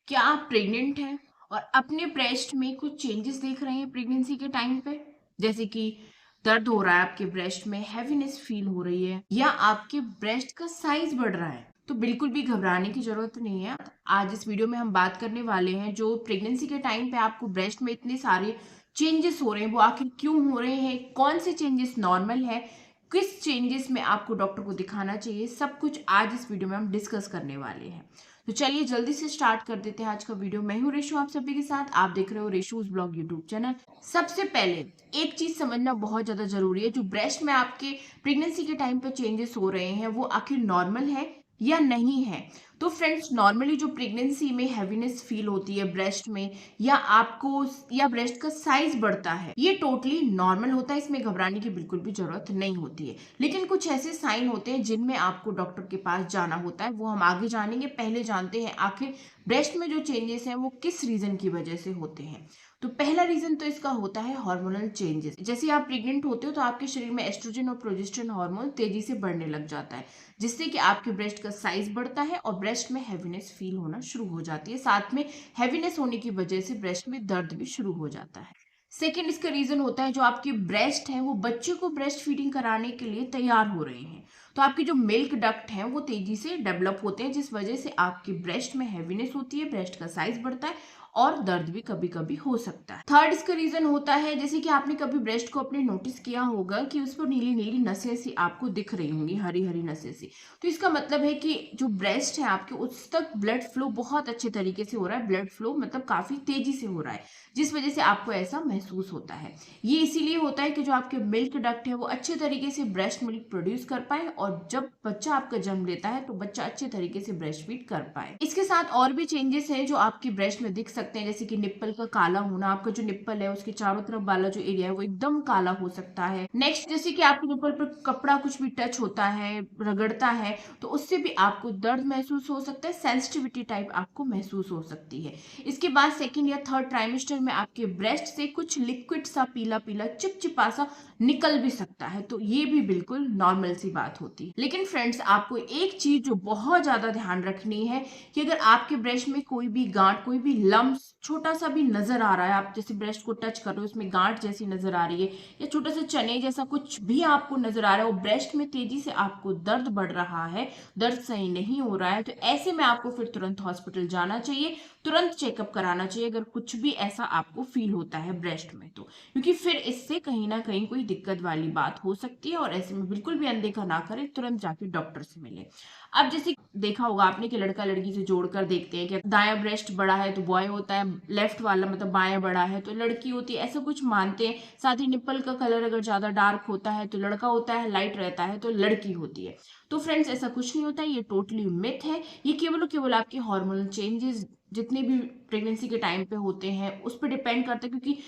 क्या आप प्रेग्नेंट हैं और अपने ब्रेस्ट में कुछ चेंजेस देख रहे हैं प्रेगनेंसी के टाइम पे? जैसे कि दर्द हो रहा है आपके ब्रेस्ट में, हैवीनेस फील हो रही है या आपके ब्रेस्ट का साइज बढ़ रहा है, तो बिल्कुल भी घबराने की जरूरत नहीं है। आज इस वीडियो में हम बात करने वाले हैं जो प्रेगनेंसी के टाइम पे आपको ब्रेस्ट में इतने सारे चेंजेस हो रहे हैं, वो आखिर क्यों हो रहे हैं, कौन से चेंजेस नॉर्मल है, किस चेंजेस में आपको डॉक्टर को दिखाना चाहिए, सब कुछ आज इस वीडियो में हम डिस्कस करने वाले हैं। तो चलिए जल्दी से स्टार्ट कर देते हैं आज का वीडियो। मैं हूं रेशु, आप सभी के साथ। आप देख रहे हो रेशूज ब्लॉग यूट्यूब चैनल। सबसे पहले एक चीज समझना बहुत ज्यादा जरूरी है, जो ब्रेस्ट में आपके प्रेगनेंसी के टाइम पे चेंजेस हो रहे हैं वो आखिर नॉर्मल है या नहीं है। तो फ्रेंड्स, नॉर्मली जो प्रेगनेंसी में हैवीनेस फील होती है ब्रेस्ट में, या आपको या ब्रेस्ट का साइज बढ़ता है, ये टोटली नॉर्मल होता है, इसमें घबराने की बिल्कुल भी जरूरत नहीं होती है। लेकिन कुछ ऐसे साइन होते हैं जिनमें आपको डॉक्टर के पास जाना होता है, वो हम आगे जानेंगे। पहले जानते हैं आखिर ब्रेस्ट में जो चेंजेस हैं वो किस रीजन की वजह से होते हैं। तो पहला रीजन तो इसका होता है हार्मोनल चेंजेस। जैसे आप प्रेग्नेंट होते हो तो आपके शरीर में एस्ट्रोजन और प्रोजेस्टेरोन हार्मोन तेजी से बढ़ने लग जाता है, जिससे कि आपके ब्रेस्ट का साइज बढ़ता है और ब्रेस्ट में हैवीनेस फील होना शुरू हो जाती है। साथ में हैवीनेस होने की वजह से ब्रेस्ट में दर्द भी शुरू हो जाता है। सेकेंड इसका रीजन होता है जो आपके ब्रेस्ट है वो बच्चे को ब्रेस्ट फीडिंग कराने के लिए तैयार हो रहे हैं, तो आपके जो मिल्क डक्ट हैं वो तेजी से डेवलप होते हैं, जिस वजह से आपके ब्रेस्ट में हैवीनेस होती है, ब्रेस्ट का साइज बढ़ता है और दर्द भी कभी कभी हो सकता है। थर्ड इसका रीजन होता है, जैसे कि आपने कभी ब्रेस्ट को अपने नोटिस किया होगा कि उस पर नीली नीली नसें सी आपको दिख रही होंगी, हरी हरी नसें सी। तो इसका मतलब है कि जो ब्रेस्ट है आपके, उस तक ब्लड फ्लो बहुत अच्छे तरीके से हो रहा है। ब्लड फ्लो मतलब काफी तेजी से हो रहा है, जिस वजह से आपको ऐसा महसूस होता है। ये इसीलिए होता है कि जो आपके मिल्क डक्ट है वो अच्छे तरीके से ब्रेस्ट मिल्क प्रोड्यूस कर पाए, और जब बच्चा आपका जन्म लेता है तो बच्चा अच्छे तरीके से ब्रेस्ट फीड कर पाए। इसके साथ और भी चेंजेस हैं जो आपकी ब्रेस्ट में दिख सकते हैं, जैसे कि निप्पल का काला होना। आपका जो निप्पल है उसके चारों तरफ वाला जो एरिया है वो एकदम काला हो सकता है। नेक्स्ट, जैसे कि आपके निप्पल पर कपड़ा कुछ भी टच होता है, रगड़ता है, तो उससे भी आपको दर्द महसूस हो सकता है, सेंसिटिविटी टाइप आपको महसूस हो सकती है। इसके बाद सेकेंड या थर्ड ट्राइमेस्टर में आपके ब्रेस्ट से कुछ लिक्विड सा पीला पीला चिपचिपा सा निकल भी सकता है, तो ये भी बिल्कुल नॉर्मल सी बात होती है। लेकिन फ्रेंड्स, आपको एक चीज जो बहुत ज्यादा ध्यान रखनी है कि अगर आपके ब्रेस्ट में कोई भी गांठ, कोई भी लम्ब छोटा सा भी नजर आ रहा है, आप जैसे ब्रेस्ट को टच कर रहे हो उसमें गांठ जैसी नजर आ रही है, या छोटा सा चने जैसा कुछ भी आपको नजर आ रहा है, वो ब्रेस्ट में तेजी से आपको दर्द बढ़ रहा है, दर्द सही नहीं हो रहा है, तो ऐसे में आपको फिर तुरंत हॉस्पिटल जाना चाहिए, तुरंत चेकअप कराना चाहिए अगर कुछ भी ऐसा आपको फील होता है ब्रेस्ट में तो। क्योंकि फिर इससे कहीं ना कहीं कोई दिक्कत वाली बात हो सकती है, और ऐसे में बिल्कुल भी अनदेखा ना करें, तुरंत जाके डॉक्टर से मिले। अब जैसे देखा होगा आपने कि लड़का लड़की से जोड़कर देखते हैं कि दायां ब्रेस्ट बड़ा है तो बॉय होता है, लेफ्ट वाला मतलब बायां बड़ा है तो लड़की होती है, ऐसा कुछ मानते हैं। साथ ही निप्पल का कलर अगर ज्यादा डार्क होता है तो लड़का होता है, लाइट रहता है तो लड़की होती है। तो फ्रेंड्स, ऐसा कुछ नहीं होता है, ये टोटली मिथ है। ये केवल और केवल आपके हार्मोनल चेंजेस जितने भी प्रेगनेंसी के टाइम पे होते हैं उस पर डिपेंड करता है, क्योंकि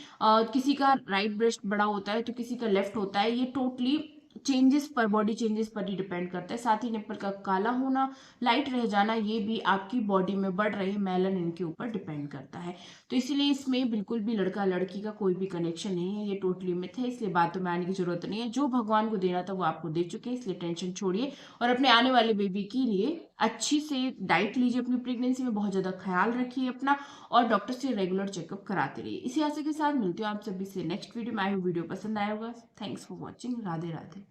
किसी का राइट ब्रेस्ट बड़ा होता है तो किसी का लेफ्ट होता है। ये टोटली चेंजेस पर, बॉडी चेंजेस पर ही डिपेंड करता है। साथ ही निप्पल का काला होना, लाइट रह जाना, ये भी आपकी बॉडी में बढ़ रहे मेलानिन के ऊपर डिपेंड करता है। तो इसलिए इसमें बिल्कुल भी लड़का लड़की का कोई भी कनेक्शन नहीं है, ये टोटली मिथ है, इसलिए बातों में आने की जरूरत नहीं है। जो भगवान को देना था वो आपको दे चुके हैं, इसलिए टेंशन छोड़िए और अपने आने वाले बेबी के लिए अच्छी से डाइट लीजिए, अपनी प्रेगनेंसी में बहुत ज्यादा ख्याल रखिए अपना, और डॉक्टर से रेगुलर चेकअप कराते रहिए। इसी आशा के साथ मिलती हूँ आप सभी से नेक्स्ट वीडियो में। आई होप वीडियो पसंद आया होगा। Thanks for watching. Radhe Radhe.